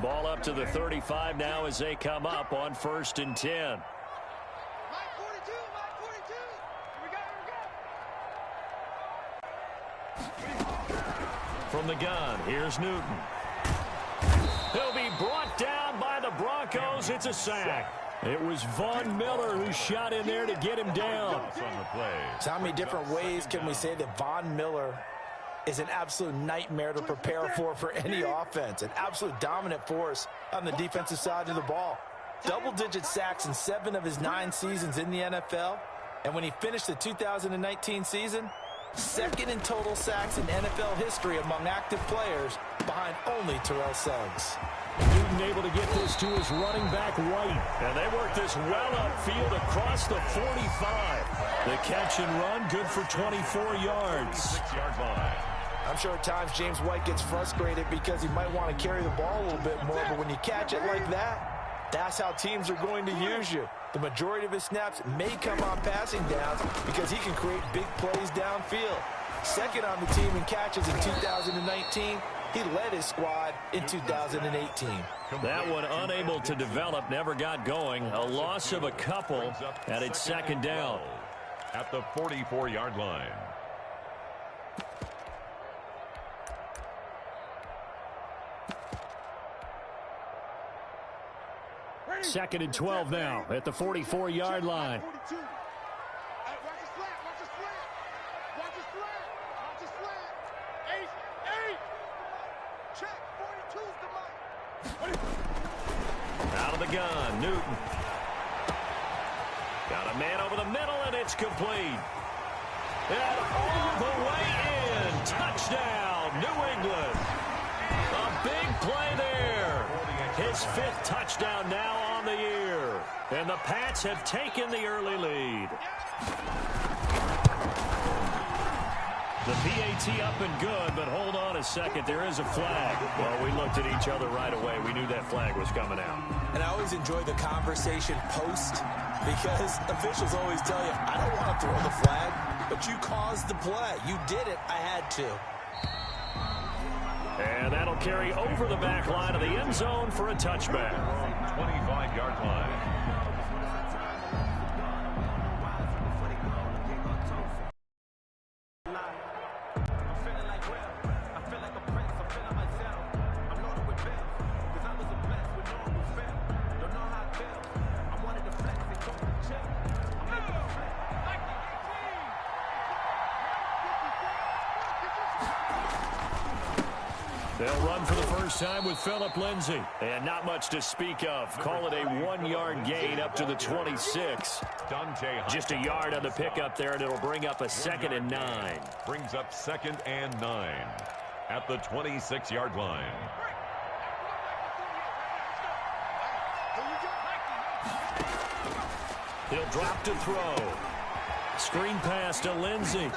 Ball up to the 35 now as they come up on 1st and 10. From the gun, here's Newton. He'll be brought down by the Broncos. It's a sack. It was Von Miller who shot in there to get him down. So how many different ways can we say that Von Miller is an absolute nightmare to prepare for any offense? An absolute dominant force on the defensive side of the ball. Double-digit sacks in 7 of his 9 seasons in the NFL. And when he finished the 2019 season, second in total sacks in NFL history among active players, behind only Terrell Suggs. Newton able to get this to his running back White. And they work this well upfield across the 45. The catch and run, good for 24 yards. I'm sure at times James White gets frustrated because he might want to carry the ball a little bit more, but when you catch it like that, that's how teams are going to use you. The majority of his snaps may come on passing downs because he can create big plays downfield. Second on the team in catches in 2019. He led his squad in 2018. That one unable to develop, never got going. A loss of a couple, and it's 2nd down. At the 44-yard line. 2nd and 12 now at the 44-yard line. Out of the gun, Newton. Got a man over the middle, and it's complete. And all the way in. Touchdown, New England. A big play there. His 5th touchdown now on the year. And the Pats have taken the early lead. The PAT up and good, but hold on a second. There is a flag. Well, we looked at each other right away. We knew that flag was coming out. And I always enjoy the conversation post because officials always tell you, I don't want to throw the flag, but you caused the play. You did it. I had to. And that'll carry over the back line of the end zone for a touchback. 25-yard line. They'll run for the first time with Phillip Lindsay. And not much to speak of. Call it a 1-yard gain up to the 26. Just a yard on the pickup there, and it'll bring up a 2nd and 9. Brings up 2nd and 9 at the 26-yard line. He'll drop to throw. Screen pass to Lindsay.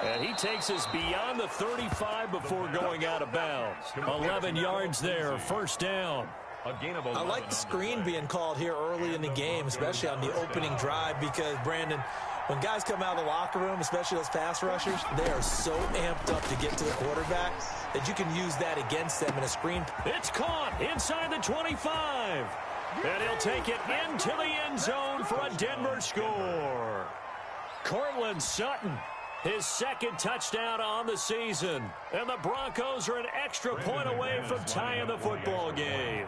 And he takes us beyond the 35 before going out of bounds. 11 yards there, 1st down. I like the screen being called here early in the game, especially on the opening drive, because, Brandon, when guys come out of the locker room, especially those pass rushers, they are so amped up to get to the quarterback that you can use that against them in a screen. It's caught inside the 25. And he'll take it into the end zone for a Denver score. Courtland Sutton, his 2nd touchdown on the season. And the Broncos are an extra point away from tying the football game.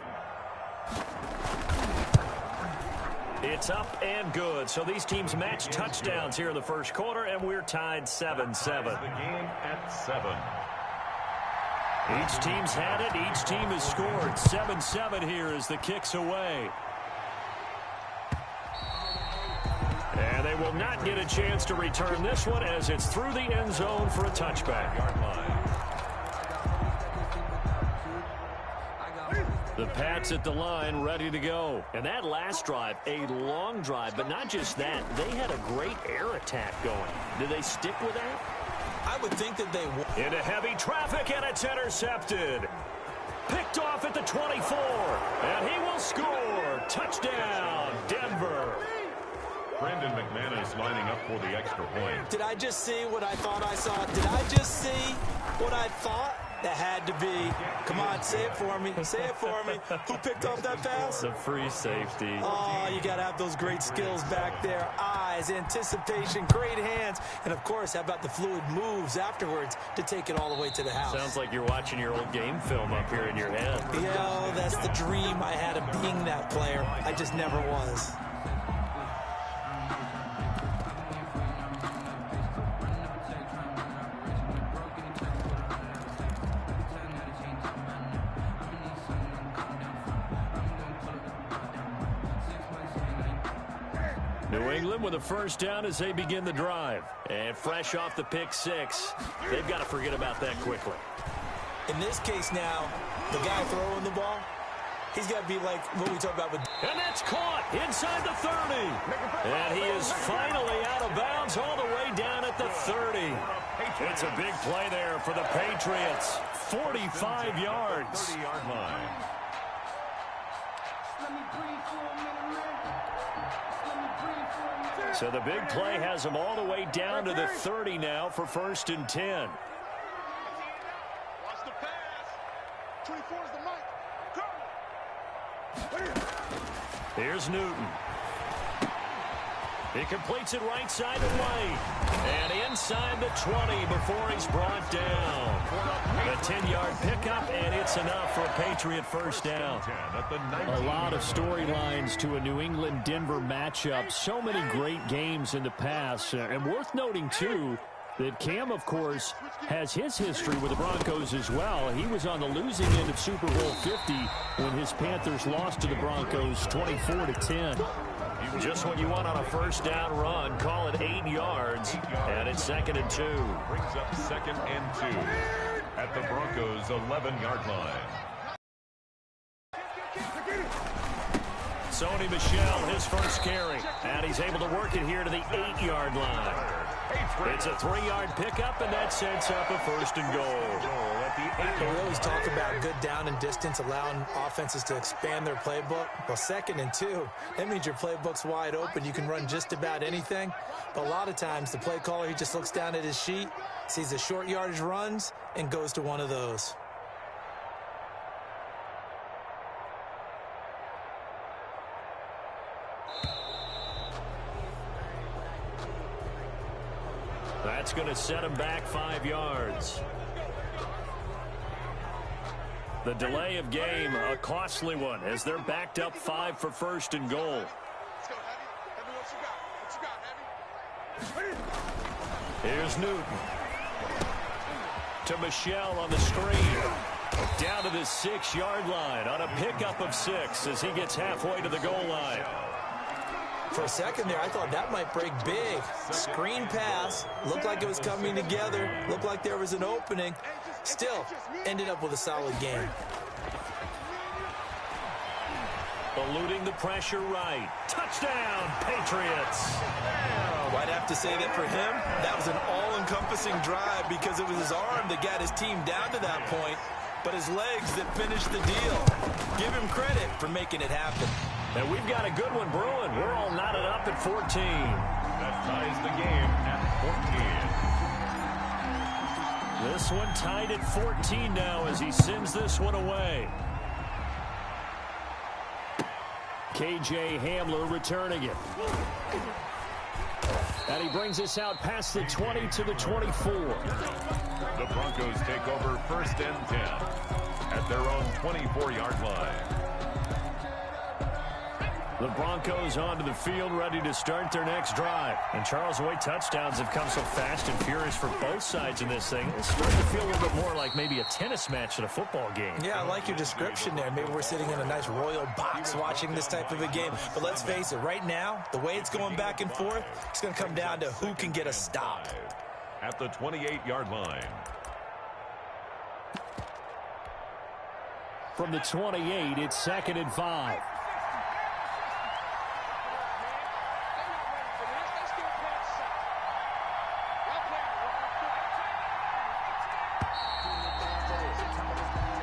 It's up and good. So these teams match touchdowns here in the first quarter, and we're tied 7-7. The game at 7. Each team's had it. Each team has scored. 7-7 here as the kick's away. And they will not get a chance to return this one as it's through the end zone for a touchback. The Pats at the line, ready to go. And that last drive, a long drive, but not just that. They had a great air attack going. Do they stick with that? I would think that they would. Into heavy traffic, and it's intercepted. Picked off at the 24, and he will score. Touchdown, Denver. Brandon McManus lining up for the extra point. Did I just see what I thought I saw? Did I just see what I thought That had to be. Come on, say it for me. Say it for me. Who picked off that pass? The free safety. Oh, you got to have those great skills back there. Eyes, anticipation, great hands. And, of course, how about the fluid moves afterwards to take it all the way to the house? Sounds like you're watching your old game film up here in your head. Yeah, that's the dream I had of being that player. I just never was. New England with a first down as they begin the drive. And fresh off the pick six, they've got to forget about that quickly. In this case now, the guy throwing the ball, he's got to be like what we talk about with... And that's caught inside the 30. And he is finally out of bounds all the way down at the 30. It's a big play there for the Patriots. 45 yards. 30-yard line. So the big play has them all the way down to the 30 now for 1st and 10. Watch the pass. 24 is the mic. Go. Here's Newton. He completes it right side and right. And inside the 20 before he's brought down. A 10-yard pickup, and it's enough for a Patriot first down. A lot of storylines to a New England-Denver matchup. So many great games in the past. And worth noting, too, that Cam, of course, has his history with the Broncos as well. He was on the losing end of Super Bowl 50 when his Panthers lost to the Broncos 24-10. Just what you want on a first down run. Call it 8 yards. And it's 2nd and 2. Brings up 2nd and 2 at the Broncos' 11-yard line. Sony Michel, his first carry. And he's able to work it here to the 8-yard line. It's a 3-yard pickup, and that sets up a 1st and goal. We always talk about good down and distance, allowing offenses to expand their playbook. Well, 2nd and 2, that means your playbook's wide open. You can run just about anything. But a lot of times, the play caller, he just looks down at his sheet, sees the short yardage runs, and goes to one of those. That's going to set him back 5 yards. The delay of game, a costly one, as they're backed up 5 for 1st and goal. Let's go, Heavy. Heavy, what you got? Heavy. Here's Newton. To Michel on the screen. Down to the 6-yard line on a pickup of 6 as he gets halfway to the goal line. For a second there, I thought that might break big. Screen pass. Looked like it was coming together. Looked like there was an opening. Still, ended up with a solid game. Eluding the pressure right. Touchdown, Patriots. I'd have to say that for him, that was an all-encompassing drive because it was his arm that got his team down to that point, but his legs that finished the deal. Give him credit for making it happen. And we've got a good one brewing. We're all knotted up at 14. That ties the game at 14. This one tied at 14 now as he sends this one away. KJ Hamler returning it. And he brings us out past the 20 to the 24. The Broncos take over 1st and 10 at their own 24-yard line. The Broncos onto the field, ready to start their next drive. And Charles, the way touchdowns have come so fast and furious for both sides in this thing, it's starting to feel a little bit more like maybe a tennis match than a football game. Yeah, I like your description there. Maybe we're sitting in a nice royal box watching this type of a game. But let's face it, right now, the way it's going back and forth, it's going to come down to who can get a stop. At the 28-yard line. From the 28, it's 2nd and 5.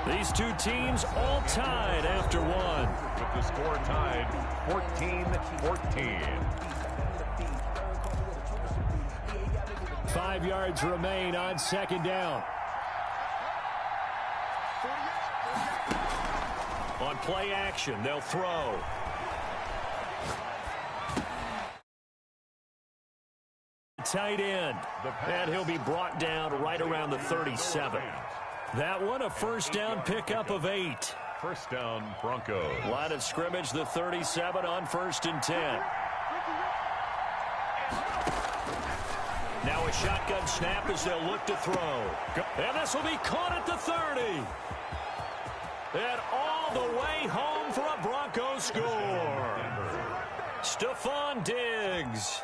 These two teams all tied after one. With the score tied 14-14. 5 yards remain on 2nd down. On play action, they'll throw. Tight end. And he'll be brought down right around the 37. That one a first down pickup of 8. First down, Broncos. Line of scrimmage, the 37 on 1st and 10. Now a shotgun snap as they'll look to throw. And this will be caught at the 30. And all the way home for a Broncos score. Stephon Diggs.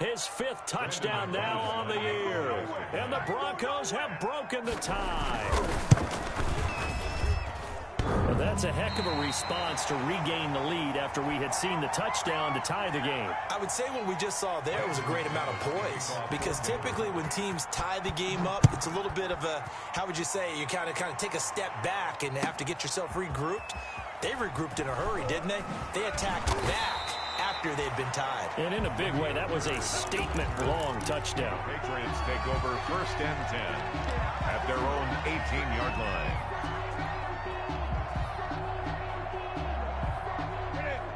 His 5th touchdown now on the year. And the Broncos have broken the tie. Well, that's a heck of a response to regain the lead after we had seen the touchdown to tie the game. I would say what we just saw there was a great amount of poise, because typically when teams tie the game up, it's a little bit of a, how would you say, you kind of take a step back and have to get yourself regrouped. They regrouped in a hurry, didn't they? They attacked back after they'd been tied. And in a big way, that was a statement-long touchdown. Patriots take over 1st and 10 at their own 18-yard line.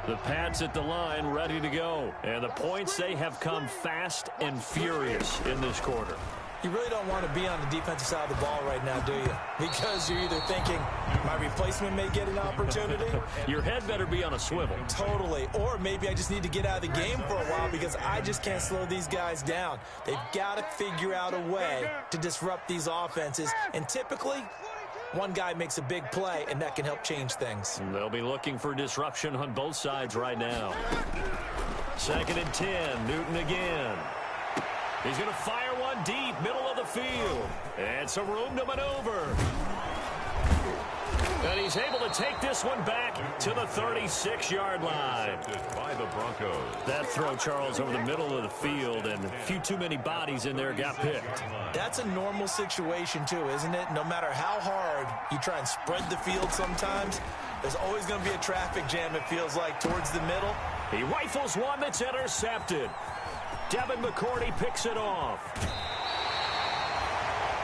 The Pats at the line, ready to go. And the points, they have come fast and furious in this quarter. You really don't want to be on the defensive side of the ball right now, do you? Because you're either thinking, my replacement may get an opportunity. Your head better be on a swivel. Totally. Or maybe I just need to get out of the game for a while because I just can't slow these guys down. They've got to figure out a way to disrupt these offenses. And typically, one guy makes a big play, and that can help change things. They'll be looking for disruption on both sides right now. 2nd and 10, Newton again. He's going to fire one deep, middle of the field. And some room to maneuver. And he's able to take this one back to the 36-yard line. By the Broncos. That throw, Charles, over the middle of the field, and a few too many bodies in there got picked. That's a normal situation, too, isn't it? No matter how hard you try and spread the field sometimes, there's always going to be a traffic jam, it feels like, towards the middle. He rifles one that's intercepted. Devin McCourty picks it off.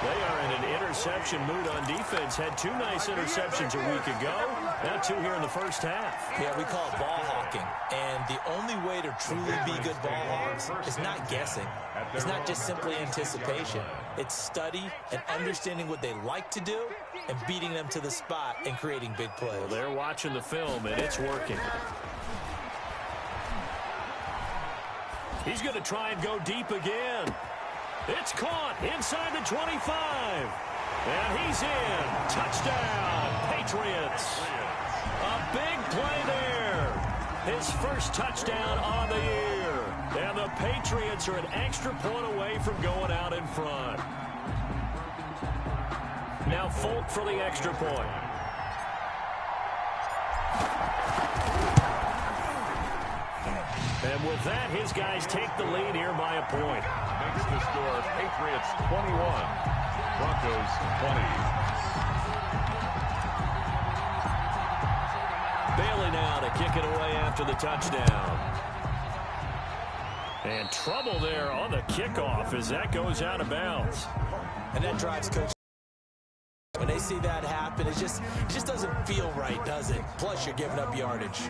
They are in an interception mood on defense. Had 2 nice interceptions a week ago. Now 2 here in the first half. Yeah, we call it ball hawking. And the only way to truly be good ball hawks is not guessing. It's not just simply anticipation. It's study and understanding what they like to do and beating them to the spot and creating big plays. Well, they're watching the film, and it's working. He's going to try and go deep again. It's caught inside the 25. And he's in. Touchdown, Patriots. A big play there. His first touchdown on the year. And the Patriots are an extra point away from going out in front. Now Folk for the extra point. And with that, his guys take the lead here by a point. Makes the score Patriots 21, Broncos 20. Bailey now to kick it away after the touchdown. And trouble there on the kickoff as that goes out of bounds. And that drives Coach. When they see that happen, it just doesn't feel right, does it? Plus, you're giving up yardage.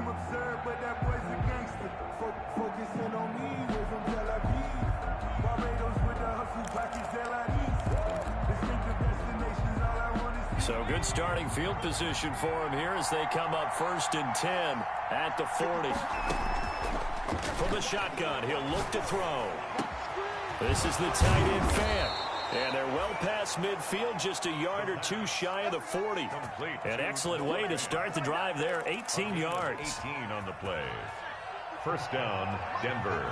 So good starting field position for him here as they come up 1st and 10 at the 40. From the shotgun, he'll look to throw. This is the tight end fan. And they're well past midfield, just a yard or 2 shy of the 40. An excellent way to start the drive there, 18 yards. 18 on the play. First down, Denver.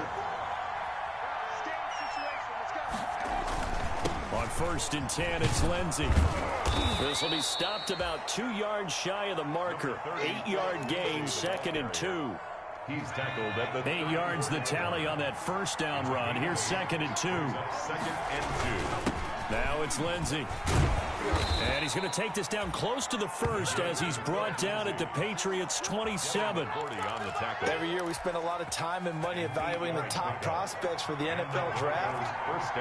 On 1st and 10, it's Lindsey. This will be stopped about 2 yards shy of the marker. 8-yard gain, 2nd and 2. He's tackled at the 8 yards the tally on that first down run. Here's 2nd and 2. 2nd and 2. Now it's Lindsey. And he's going to take this down close to the first as he's brought down at the Patriots' 27. Every year we spend a lot of time and money evaluating the top prospects for the NFL draft.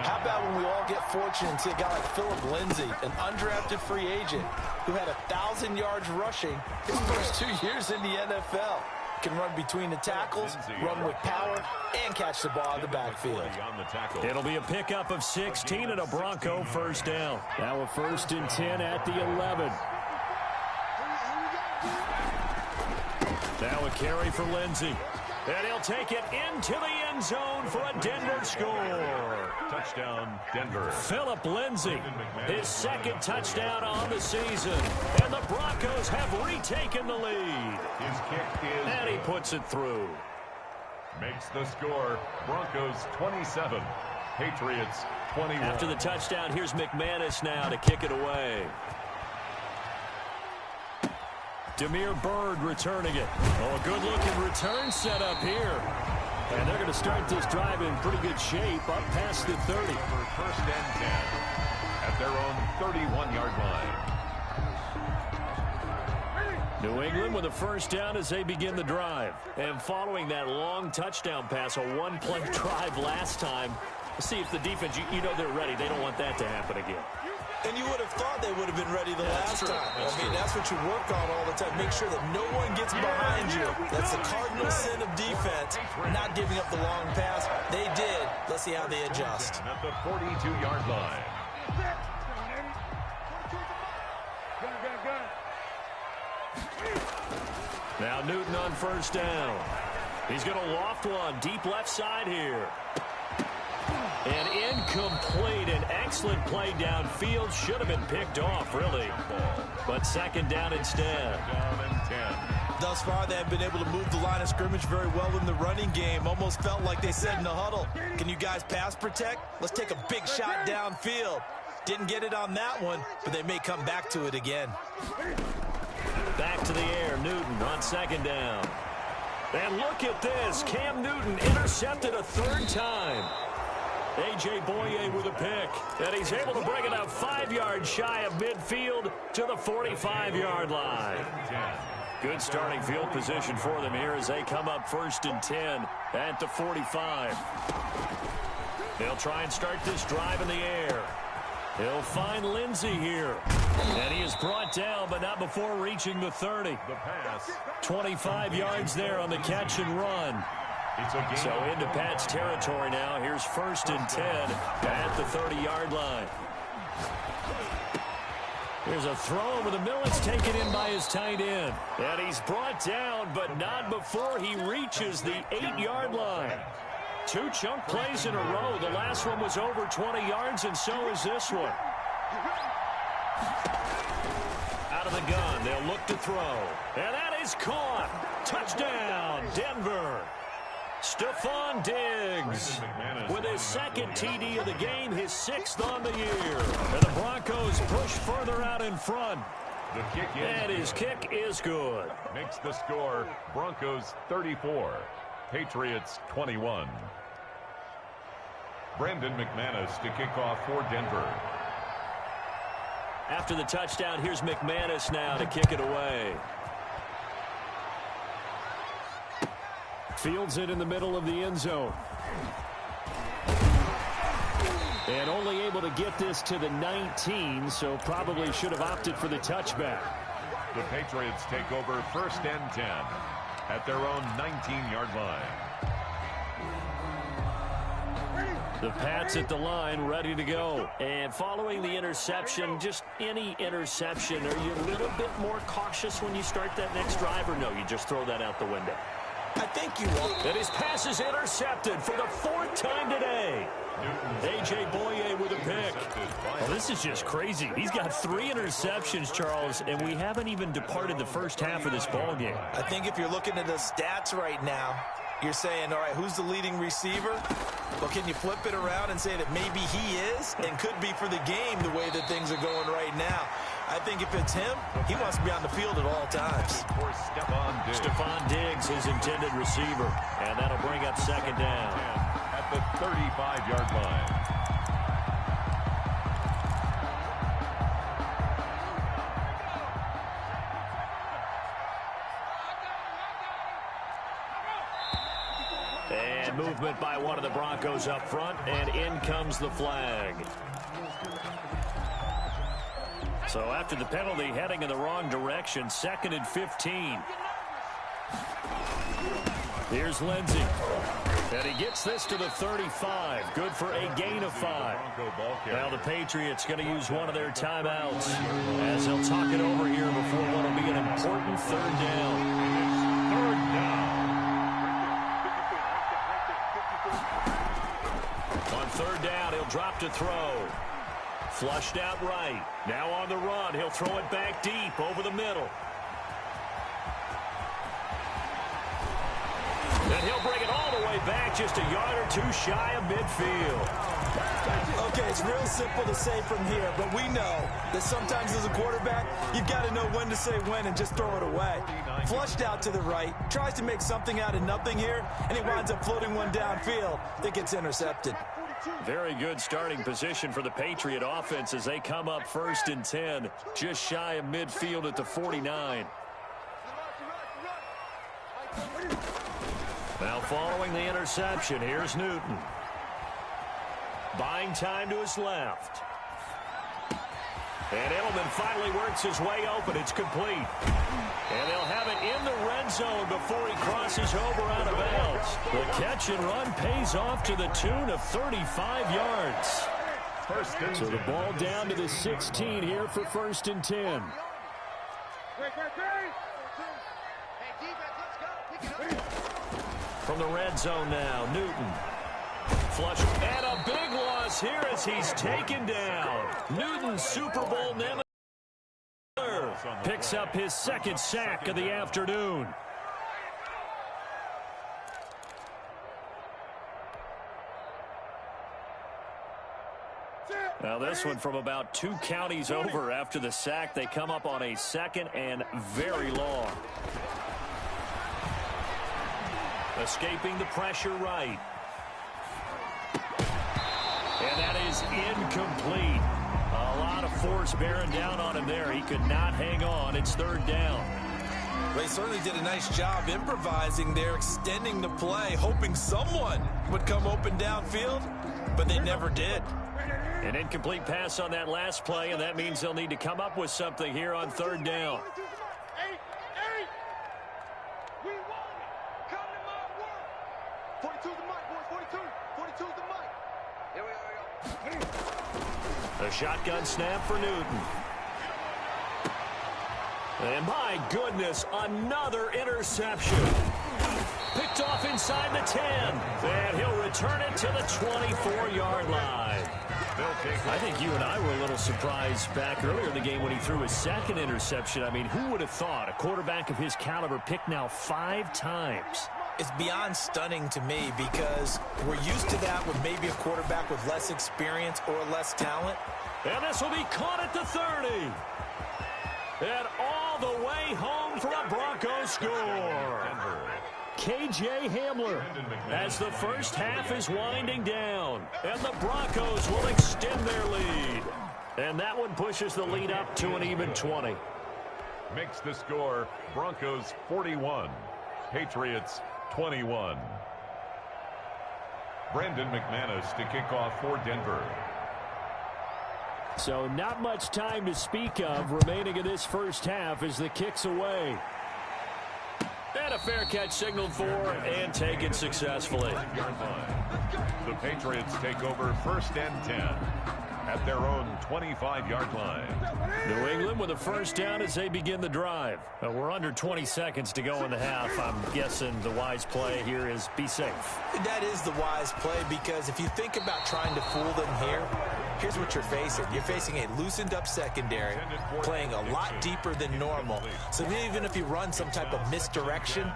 How about when we all get fortunate and see a guy like Philip Lindsay, an undrafted free agent who had 1,000 yards rushing his first 2 years in the NFL. Can run between the tackles, run with power, and catch the ball out of the backfield. It'll be a pickup of 16 and a Bronco first down. Now a 1st and 10 at the 11. Now a carry for Lindsey. And he'll take it into the end zone for a Denver score. Touchdown, Denver. Philip Lindsey, his 2nd touchdown on the season. And the Broncos have retaken the lead. His kick is... And he puts it through. Makes the score. Broncos 27. Patriots 21. After the touchdown, here's McManus now to kick it away. Damiere Byrd returning it. Oh, a good-looking return set up here. And they're going to start this drive in pretty good shape up past the 30. For 1st and 10 at their own 31-yard line. New England with a 1st down as they begin the drive. And following that long touchdown pass, a one-play drive last time, let's see if the defense, you know they're ready. They don't want that to happen again. And you would have thought they would have been ready the last time. I mean, that's what you work on all the time. Make sure that no one gets behind you. That's the cardinal sin of defense, not giving up the long pass. They did. Let's see how they adjust. At the 42-yard line. Now Newton on 1st down. He's going to loft one deep left side here. And incomplete. An excellent play downfield. Should have been picked off, really. But 2nd down instead. Down and 10. Thus far, they have been able to move the line of scrimmage very well in the running game. Almost felt like they said in the huddle, can you guys pass protect? Let's take a big shot downfield. Didn't get it on that one, but they may come back to it again. Back to the air. Newton on 2nd down. And look at this. Cam Newton intercepted a 3rd time. A.J. Boye with a pick. And he's able to bring it up 5 yards shy of midfield to the 45-yard line. Good starting field position for them here as they come up 1st and 10 at the 45. They'll try and start this drive in the air. He'll find Lindsey here. And he is brought down, but not before reaching the 30. The pass. 25 yards there on the catch and run. So into Pat's territory now. Here's 1st and 10 at the 30-yard line. Here's a throw over the middle. It's taken in by his tight end. And he's brought down, but not before he reaches the 8-yard line. 2 chunk plays in a row. The last one was over 20 yards, and so is this one. Out of the gun, they'll look to throw. And that is caught. Touchdown, Denver. Stephon Diggs with his 2nd TD of the game, his 6th on the year. And the Broncos push further out in front. The kick is And his kick is good. Makes the score Broncos 34, Patriots 21. Brandon McManus to kick off for Denver. After the touchdown, here's McManus now to kick it away. Fields it in the middle of the end zone. And only able to get this to the 19, so probably should have opted for the touchback. The Patriots take over 1st and 10 at their own 19-yard line. The Pats at the line, ready to go. And following the interception, just any interception, are you a little bit more cautious when you start that next drive, or no, you just throw that out the window? I think you will. And his pass is intercepted for the 4th time today. A.J. Boye with a pick. Well, this is just crazy. He's got 3 interceptions, Charles, and we haven't even departed the first half of this ballgame. I think if you're looking at the stats right now, you're saying, all right, who's the leading receiver? Well, can you flip it around and say that maybe he is and could be for the game the way that things are going right now? I think if it's him, he wants to be on the field at all times. For Stephon Diggs, his intended receiver. And that'll bring up 2nd down. At the 35-yard line. Bad movement by one of the Broncos up front, and in comes the flag. So after the penalty, heading in the wrong direction, 2nd and 15. Here's Lindsey. And he gets this to the 35. Good for a gain of 5. Now the Patriots going to use one of their timeouts as they'll talk it over here before what will be an important 3rd down. Third down. On 3rd down, he'll drop to throw. Flushed out right. Now on the run, he'll throw it back deep over the middle. And he'll bring it all the way back, just a yard or 2 shy of midfield. Okay, it's real simple to say from here, but we know that sometimes as a quarterback, you've got to know when to say when and just throw it away. Flushed out to the right, tries to make something out of nothing here, and he winds up floating one downfield that gets intercepted. Very good starting position for the Patriot offense as they come up 1st and 10, just shy of midfield at the 49. Now following the interception, here's Newton. Buying time to his left. And Edelman finally works his way open. It's complete. And they'll have it in the red zone before he crosses over out of bounds. The catch and run pays off to the tune of 35 yards. So the ball down to the 16 here for 1st and 10. From the red zone now, Newton. Flush, and a big loss here as he's taken down. Newton's Super Bowl nemesis picks up his 2nd sack of the afternoon. Now this one from about 2 counties over after the sack. They come up on a 2nd and very long. Escaping the pressure right. And that is incomplete. A lot of force bearing down on him there. He could not hang on. It's 3rd down. They certainly did a nice job improvising there, extending the play, hoping someone would come open downfield, but they never did. An incomplete pass on that last play, and that means they'll need to come up with something here on 3rd down. A shotgun snap for Newton. And my goodness, another interception. Picked off inside the 10. And he'll return it to the 24-yard line. I think you and I were a little surprised back earlier in the game when he threw his 2nd interception. I mean, who would have thought a quarterback of his caliber picked now 5 times? It's beyond stunning to me because we're used to that with maybe a quarterback with less experience or less talent. And this will be caught at the 30. And all the way home for a Broncos score. K.J. Hamler as the first half is winding down. And the Broncos will extend their lead. And that one pushes the lead up to an even 20. Makes the score Broncos 41, Patriots 21. Brandon McManus to kick off for Denver. So not much time to speak of remaining in this first half as the kick's away. And a fair catch signaled for and taken successfully. The Patriots take over 1st and 10 at their own 25-yard line. New England with a first down as they begin the drive. We're under 20 seconds to go in the half. I'm guessing the wise play here is be safe. That is the wise play because if you think about trying to fool them here, here's what you're facing. You're facing a loosened up secondary, playing a lot deeper than normal. So even if you run some type of misdirection,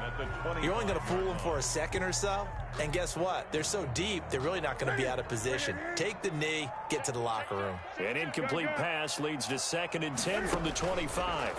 you're only going to fool them for a second or so. And guess what? They're so deep, they're really not going to be out of position. Take the knee, get to the locker room. An incomplete pass leads to 2nd and 10 from the 25.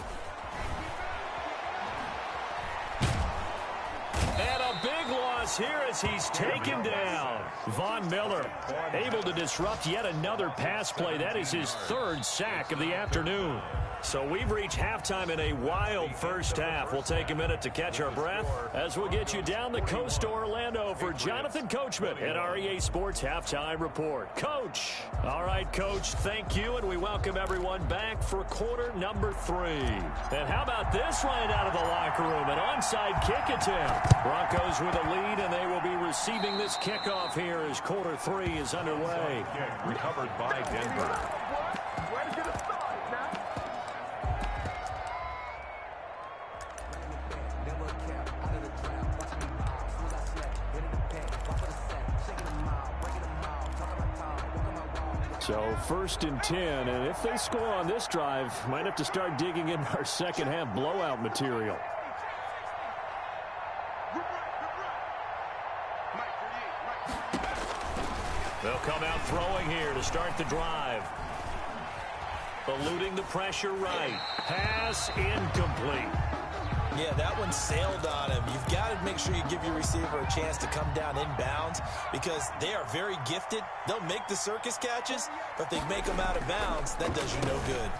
And a big loss us here as he's taken down. Von Miller able to disrupt yet another pass play. That is his third sack of the afternoon. So we've reached halftime in a wild first half. We'll take a minute to catch our breath as we'll get you down the coast to Orlando for Jonathan Coachman at our EA Sports Halftime Report. Coach. All right, Coach, thank you, and we welcome everyone back for quarter number 3. And how about this right out of the locker room? An onside kick attempt. Broncos with a lead, and they will be receiving this kickoff here as quarter 3 is underway. Recovered by Denver. So 1st and 10, and if they score on this drive, might have to start digging in our second half blowout material. They'll come out throwing here to start the drive. Eluding the pressure right. Pass incomplete. Yeah, that one sailed on him. You've got to make sure you give your receiver a chance to come down inbounds because they are very gifted. They'll make the circus catches, but if they make them out of bounds, that does you no good.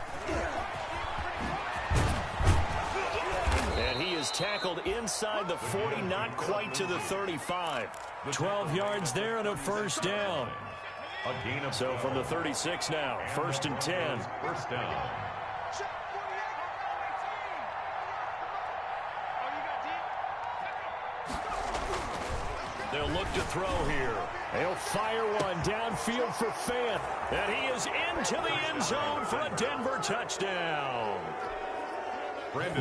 And he is tackled inside the 40, not quite to the 35. 12 yards there and a first down. So from the 36 now, 1st and 10. First down. They'll look to throw here. They'll fire one downfield for Fant. And he is into the end zone for a Denver touchdown.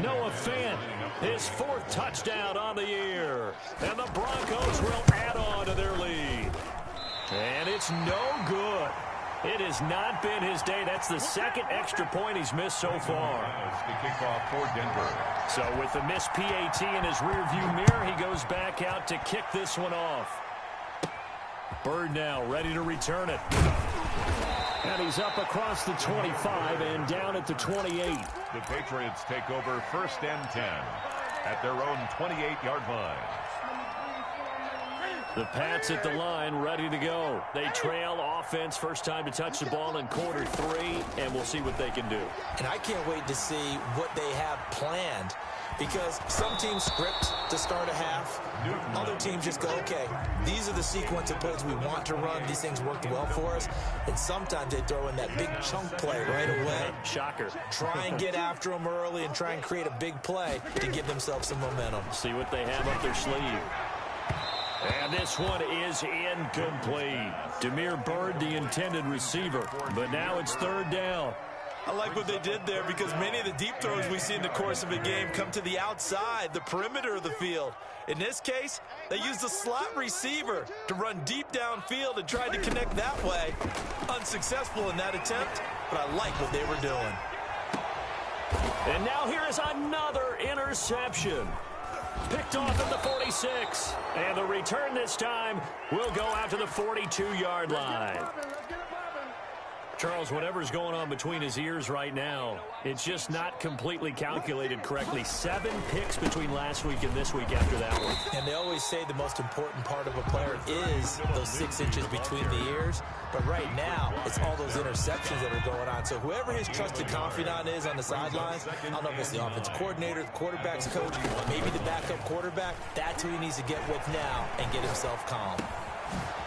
Noah Fant, his 4th touchdown on the year. And the Broncos will add on to their lead. And it's no good. It has not been his day. That's the 2nd extra point he's missed so far. The kickoff for Denver. So with the missed PAT in his rearview mirror, he goes back out to kick this one off. Bird now ready to return it. And he's up across the 25 and down at the 28. The Patriots take over 1st and 10 at their own 28-yard line. The Pats at the line, ready to go. They trail offense, first time to touch the ball in quarter 3, and we'll see what they can do. And I can't wait to see what they have planned because some teams script to start a half. Other teams just go, okay, these are the sequence of plays we want to run. These things worked well for us. And sometimes they throw in that big chunk play right away. Shocker. Try and get after them early and try and create a big play to give themselves some momentum. See what they have up their sleeve. And this one is incomplete. Damiere Byrd, the intended receiver. But now it's 3rd down. I like what they did there because many of the deep throws we see in the course of a game come to the outside, the perimeter of the field. In this case, they used the slot receiver to run deep downfield and tried to connect that way. Unsuccessful in that attempt, but I like what they were doing. And now here is another interception. Picked off at the 46. And the return this time will go out to the 42-yard line. Charles, whatever's going on between his ears right now, it's just not completely calculated correctly. 7 picks between last week and this week after that one. And they always say the most important part of a player is those 6 inches between the ears. But right now, it's all those interceptions that are going on. So whoever his trusted confidant is on the sidelines, I don't know if it's the offensive coordinator, the quarterback's coach, maybe the backup quarterback, that's who he needs to get with now and get himself calm.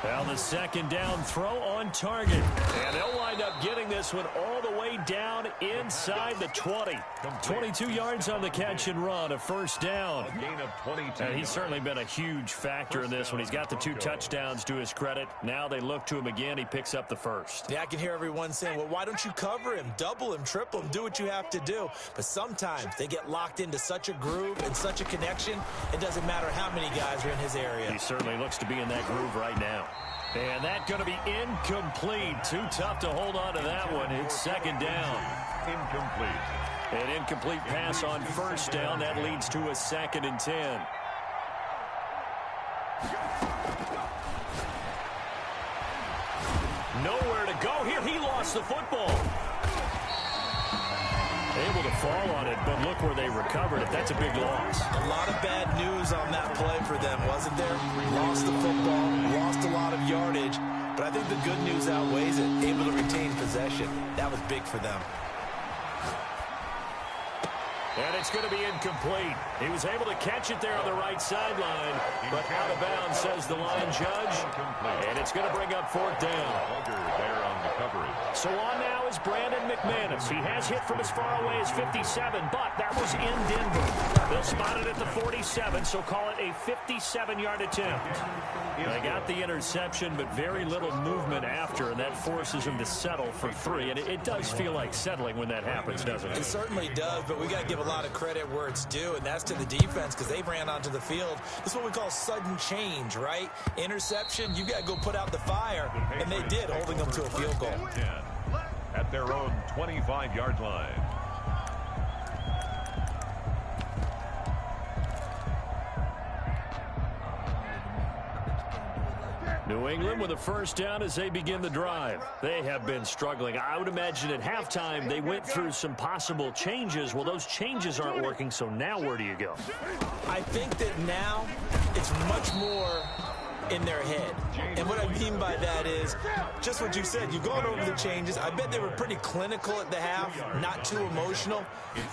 Well, the 2nd down throw on target. And they'll wind up getting this one all the way down inside the 20. 22 yards on the catch and run, a first down. A gain of 22. And he's certainly been a huge factor in this one. He's got the 2 touchdowns to his credit. Now they look to him again. He picks up the first. Yeah, I can hear everyone saying, well, why don't you cover him, double him, triple him, do what you have to do. But sometimes they get locked into such a groove and such a connection, it doesn't matter how many guys are in his area. He certainly looks to be in that groove right now. And that's going to be incomplete. Too tough to hold on to that one. It's 2nd down. Incomplete. An incomplete pass on first down. That leads to a 2nd and 10. Nowhere to go here. He lost the football. able to fall on it, but look where they recovered it. That's a big loss. A lot of bad news on that play for them, wasn't there? Lost the football, lost a lot of yardage, but I think the good news outweighs it. Able to retain possession. That was big for them. And it's going to be incomplete. He was able to catch it there on the right sideline, but out of bounds, says the line judge. And it's going to bring up fourth down. There on the coverage. So on now is Brandon McManus. He has hit from as far away as 57, but that was in Denver. They'll spot it at the 47, so call it a 57-yard attempt. They got the interception, but very little movement after, and that forces him to settle for 3. And it does feel like settling when that happens, doesn't it? It certainly does, but we got to give a lot of credit where it's due, and that's to the defense because they ran onto the field. This is what we call sudden change, right? Interception, you got to go put out the fire, and they did, holding them to a field goal. At their own 25-yard line. New England with a first down as they begin the drive. They have been struggling. I would imagine at halftime they went through some possible changes. Well, those changes aren't working, so now where do you go? I think that now it's much more in their head. And what I mean by that is just what you said. You've gone over the changes. I bet they were pretty clinical at the half, not too emotional.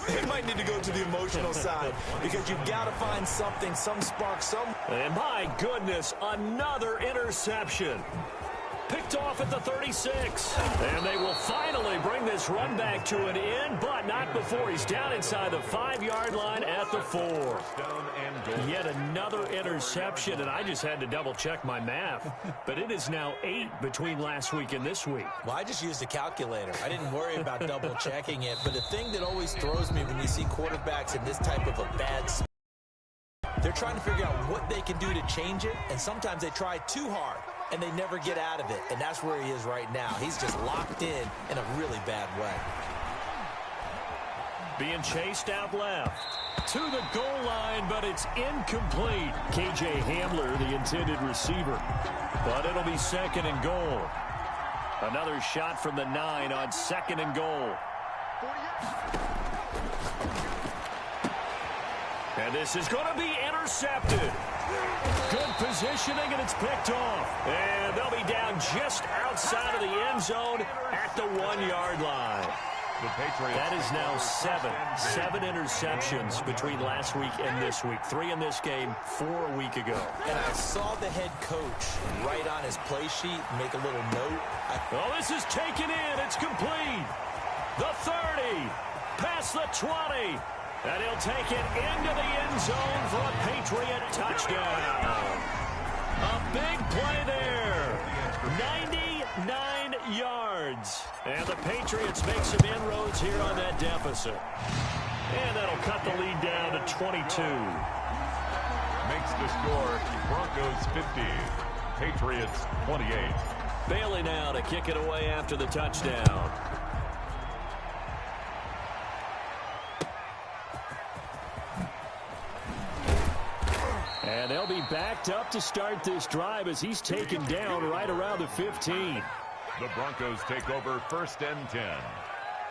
They might need to go to the emotional side because you've got to find something, some spark, some... And my goodness, another interception. Picked off at the 36. And they will finally bring this run back to an end, but not before he's down inside the 5-yard line at the 4. Yet another interception, and I just had to double-check my math. But it is now 8 between last week and this week. Well, I just used a calculator. I didn't worry about double-checking it. But the thing that always throws me when you see quarterbacks in this type of a bad spot, they're trying to figure out what they can do to change it, and sometimes they try too hard, and they never get out of it. And that's where he is right now. He's just locked in a really bad way. Being chased out left to the goal line, but it's incomplete. KJ Hamler, the intended receiver. But it'll be second and goal. Another shot from the 9 on second and goal. And this is going to be intercepted. Good positioning, and it's picked off. And they'll be down just outside of the end zone at the 1-yard line. That is now 7 interceptions between last week and this week. 3 in this game, 4 a week ago. And I saw the head coach write on his play sheet, make a little note. Oh, this is taken in. It's complete. The 30, past the 20. And he'll take it into the end zone for a Patriot touchdown. A big play there. 99 yards. And the Patriots make some inroads here on that deficit. And that'll cut the lead down to 22. Makes the score Broncos 50, Patriots 28. Bailey now to kick it away after the touchdown. And they'll be backed up to start this drive as he's taken down right around the 15. The Broncos take over first and 10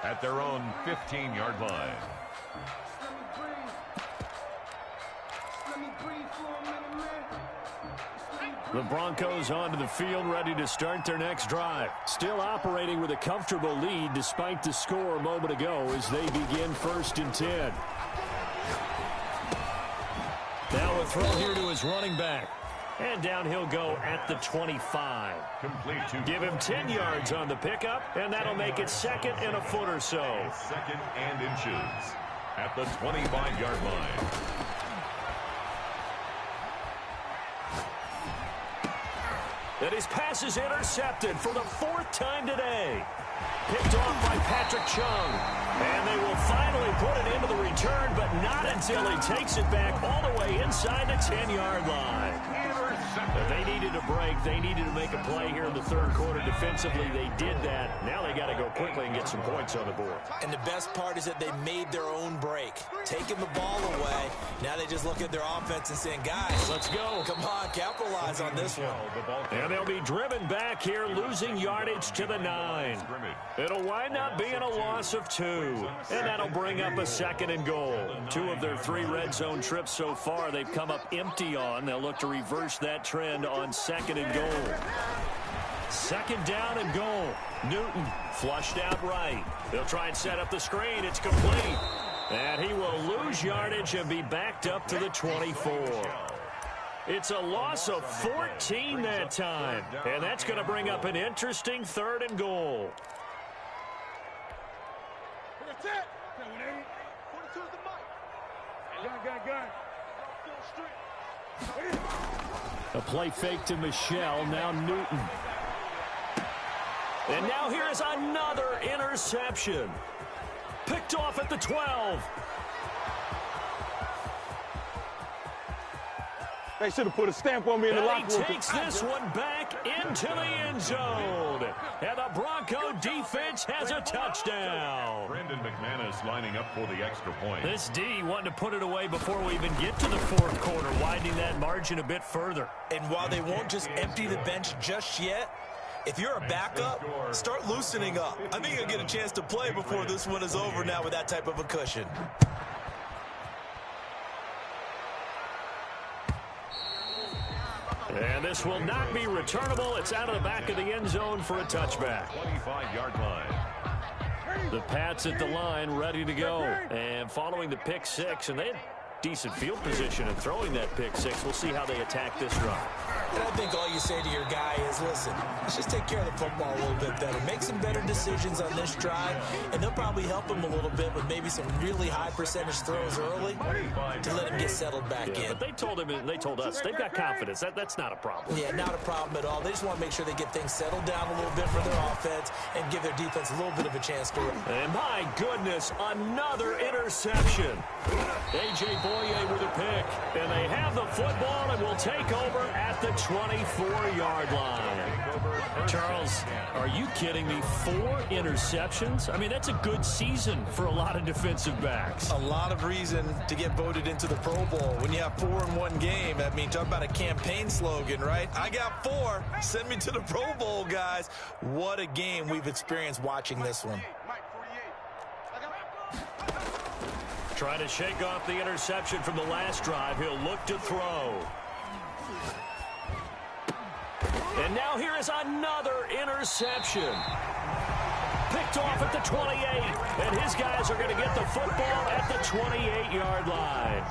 at their own 15-yard line. The Broncos onto the field ready to start their next drive. Still operating with a comfortable lead despite the score a moment ago as they begin first and 10. Now a throw here to his running back. And down he'll go at the 25. Complete to give him 10 yards on the pickup, and that'll make it second and a foot or so. Second and inches at the 25-yard line. And his pass is intercepted for the 4th time today. Picked off by Patrick Chung. And they will finally put it into the return, but not until he takes it back all the way inside the 10-yard line. They needed a break. They needed to make a play here in the third quarter defensively. They did that. Now they got to go quickly and get some points on the board. And the best part is that they made their own break. Taking the ball away. Now they just look at their offense and saying, guys, let's go. Come on, capitalize on this one. And they'll be driven back here, losing yardage to the 9. It'll wind up being a loss of 2. And that'll bring up a 2nd and goal. 2 of their 3 red zone trips so far, they've come up empty on. They'll look to reverse that trend on 2nd and goal. 2nd down and goal. Newton flushed out right. They'll try and set up the screen. It's complete. And he will lose yardage and be backed up to the 24. It's a loss of 14 that time. And that's going to bring up an interesting 3rd and goal. A play fake to Michelle. Now Newton. And now here is another interception. Picked off at the 12. They should have put a stamp on me in the locker room. And he takes this one back into the end zone. And the Bronco defense has a touchdown. Brendan McManus lining up for the extra point. This D wanting to put it away before we even get to the 4th quarter, widening that margin a bit further. And while they won't just empty the bench just yet, if you're a backup, start loosening up. I think you'll get a chance to play before this one is over now with that type of a cushion. And this will not be returnable. It's out of the back of the end zone for a touchback. 25-yard line. The Pats at the line, ready to go. And following the pick 6, and they had decent field position and throwing that pick 6. We'll see how they attack this drive. And I think all you say to your guy is, listen, let's just take care of the football a little bit better. Make some better decisions on this drive, and they'll probably help him a little bit with maybe some really high percentage throws early to let him get settled back in. But they told him, and they told us, they've got confidence. That's not a problem. Yeah, not a problem at all. They just want to make sure they get things settled down a little bit for their offense and give their defense a little bit of a chance to win. And my goodness, another interception. A.J. Boye with a pick. And they have the football and will take over at the 24-yard line. Charles, are you kidding me? 4 interceptions? I mean, that's a good season for a lot of defensive backs. A lot of reason to get voted into the Pro Bowl. When you have 4 in one game, I mean, talk about a campaign slogan, right? I got 4. Send me to the Pro Bowl, guys. What a game we've experienced watching this one. Trying to shake off the interception from the last drive. He'll look to throw. And now here is another interception. Picked off at the 28. And his guys are going to get the football at the 28-yard line.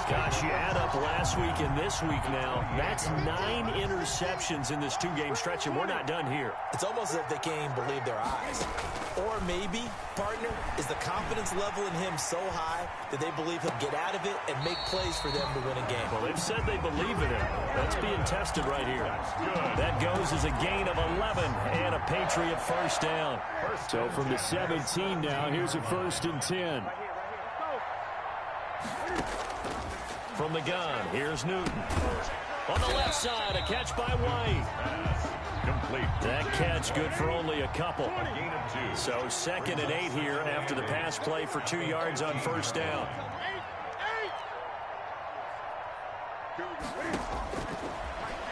Gosh, you add up last week and this week now. That's 9 interceptions in this 2-game stretch, and we're not done here. It's almost as if they can't even believe their eyes. Or maybe, partner, is the confidence level in him so high that they believe he'll get out of it and make plays for them to win a game. Well, they've said they believe in him. That's being tested right here. That goes as a gain of 11 and a Patriot first down. So from the 17 now, here's a 1st and 10. From the gun, here's Newton. On the left side, a catch by White. Complete. That catch good for only a couple. So 2nd and 8 here after the pass play for 2 yards on 1st down.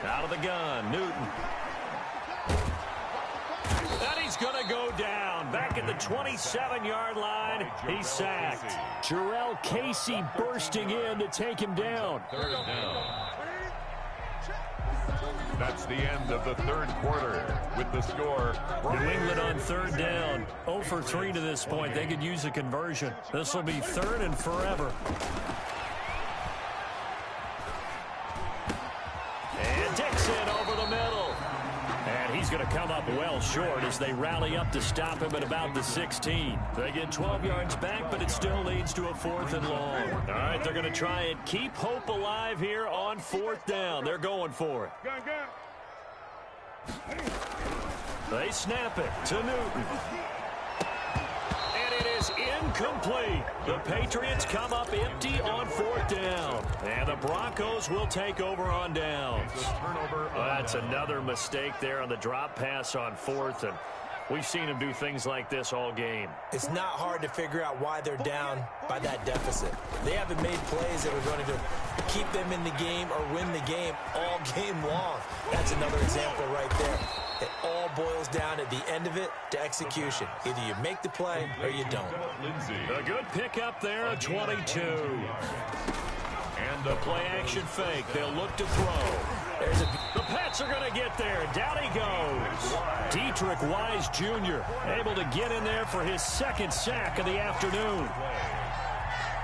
Out of the gun, Newton. And he's going to go down. Back at the 27-yard line, he's sacked. Jarrell Casey bursting in to take him down. 3rd down. That's the end of the 3rd quarter with the score. New England on 3rd down. 0 for 3 to this point. They could use a conversion. This will be 3rd and forever. And Dixon over the middle. And he's going to come up well short as they rally up to stop him at about the 16. They get 12 yards back, but it still leads to a 4th and long. All right, they're going to try and keep hope alive here on 4th down. They're going for it. They snap it to Newton. And it is is incomplete. The Patriots come up empty on 4th down. And the Broncos will take over on downs. That's another mistake there on the drop pass on 4th. And we've seen him do things like this all game. It's not hard to figure out why they're down by that deficit. They haven't made plays that are going to keep them in the game or win the game all game long. That's another example right there. It all boils down at the end of it to execution. Either you make the play or you don't. A good pickup there at 22. And the play-action fake. They'll look to throw. The Pats are going to get there. Down he goes. Dietrich Wise Jr. able to get in there for his 2nd sack of the afternoon.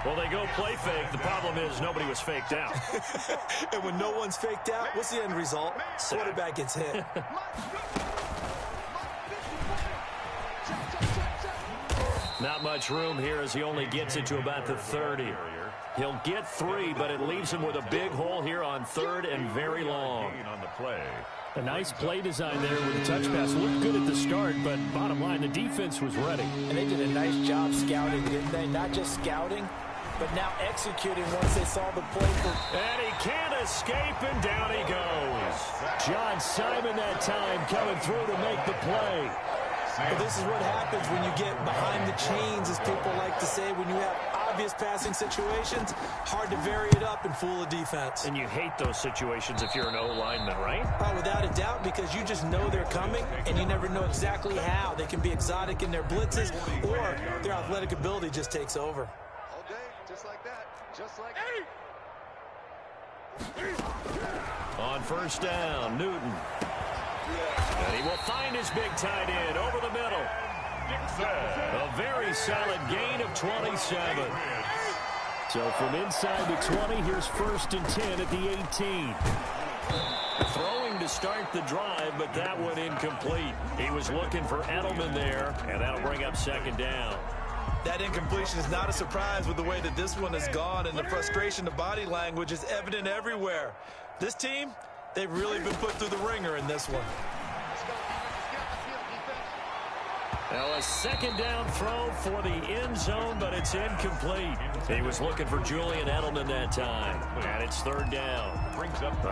Well, they go play fake. The problem is nobody was faked out. And when no one's faked out, what's the end result? Quarterback gets hit. Not much room here as he only gets it to about the 30. He'll get 3, but it leaves him with a big hole here on 3rd and very long. A nice play design there with the touch pass. Looked good at the start, but bottom line, the defense was ready. And they did a nice job scouting, didn't they? Not just scouting, but now executing once they saw the play. And he can't escape, and down he goes. John Simon that time coming through to make the play. But this is what happens when you get behind the chains, as people like to say, when you have obvious passing situations, hard to vary it up and fool a defense. And you hate those situations if you're an O-lineman, right? Oh, without a doubt, because you just know they're coming, and you never know exactly how. They can be exotic in their blitzes, or their athletic ability just takes over. All day, just like that. Just like On 1st down, Newton. And he will find his big tight end over the middle. A very solid gain of 27. So from inside the 20, here's 1st and 10 at the 18. Throwing to start the drive, but that one incomplete. He was looking for Edelman there, and that'll bring up 2nd down. That incompletion is not a surprise with the way that this one has gone, and the frustration of body language is evident everywhere. This team, they've really been put through the ringer in this one. Now a 2nd down throw for the end zone, but it's incomplete. He was looking for Julian Edelman that time. And it's 3rd down.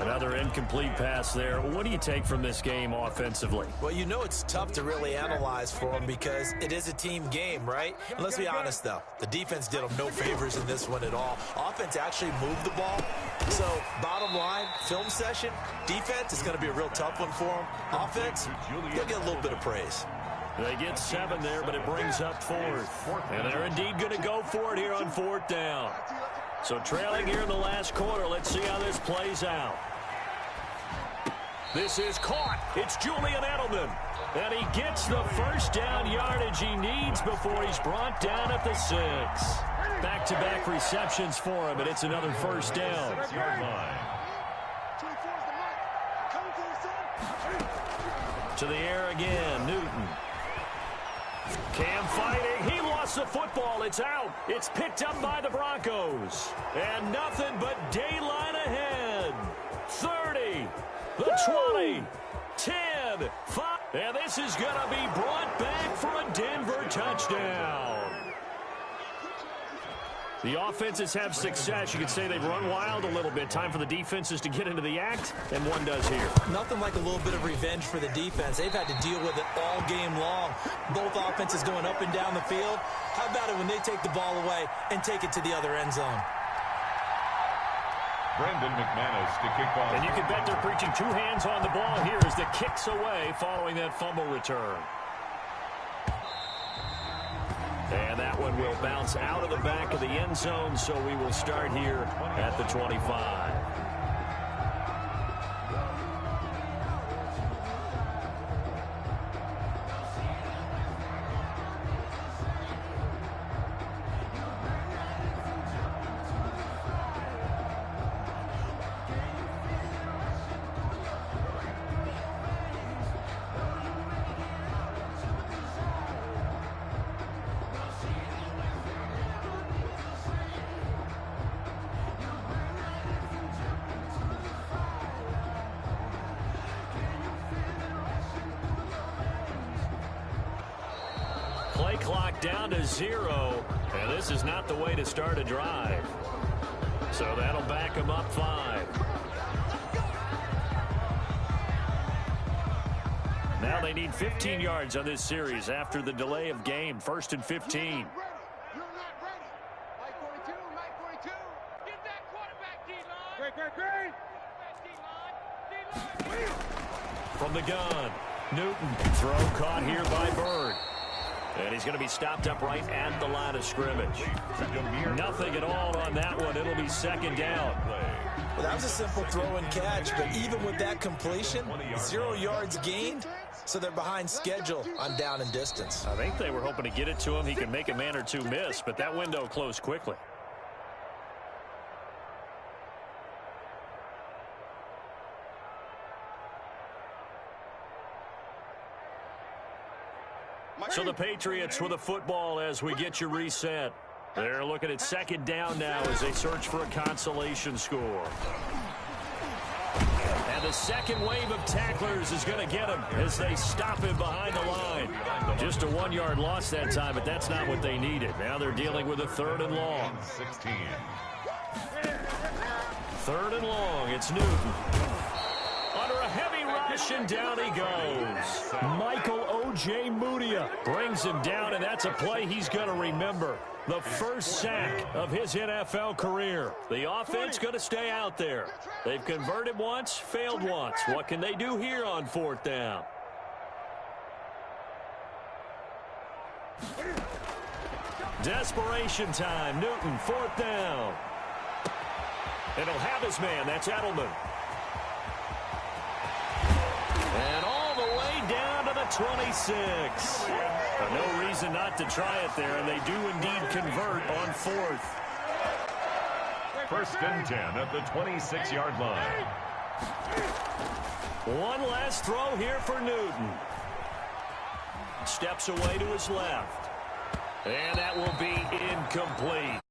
Another incomplete pass there. What do you take from this game offensively? Well, you know it's tough to really analyze for them because it is a team game, right? And let's be honest, though. The defense did them no favors in this one at all. Offense actually moved the ball. So, bottom line, film session, defense is going to be a real tough one for them. Offense, they'll get a little bit of praise. They get 7 there, but it brings up 4th. And they're indeed going to go for it here on 4th down. So trailing here in the last quarter. Let's see how this plays out. This is caught. It's Julian Edelman. And he gets the 1st down yardage he needs before he's brought down at the 6. Back-to-back receptions for him, and it's another 1st down. To the air again, Newton. Cam fighting. He lost the football. It's out. It's picked up by the Broncos. And nothing but daylight ahead. 30, the 20, 10, 5. And this is going to be brought back for a Denver touchdown. The offenses have success. You could say they've run wild a little bit. Time for the defenses to get into the act, and one does here. Nothing like a little bit of revenge for the defense. They've had to deal with it all game long. Both offenses going up and down the field. How about it when they take the ball away and take it to the other end zone? Brandon McManus to kick off. And you can bet they're preaching 2 hands on the ball here as the kick's away following that fumble return. And that one will bounce out of the back of the end zone, so we will start here at the 25. clock down to 0, and this is not the way to start a drive. So that'll back him up 5. Now they need 15 yards on this series after the delay of game. 1st and 15. From the gun, Newton. Throw caught here by Bird. And he's going to be stopped up right at the line of scrimmage. Nothing at all on that one. It'll be 2nd down. Well, that was a simple throw and catch, but even with that completion, 0 yards gained, so they're behind schedule on down and distance. I think they were hoping to get it to him. He could make a man or two miss, but that window closed quickly. So the Patriots with a football as we get you reset. They're looking at 2nd down now as they search for a consolation score. And the second wave of tacklers is going to get him as they stop him behind the line. Just a 1-yard loss that time, but that's not what they needed. Now they're dealing with a 3rd and long. 16. 3rd and long. It's Newton. Under a heavy rush, and down he goes. Michael O.J. Mudia brings him down, and that's a play he's going to remember. The first sack of his NFL career. The offense going to stay out there. They've converted once, failed once. What can they do here on 4th down? Desperation time. Newton, 4th down. And he'll have his man. That's Edelman. And all the way down to the 26. No reason not to try it there, and they do indeed convert on 4th. 1st and 10 at the 26-yard line. One last throw here for Newton. Steps away to his left. And that will be incomplete.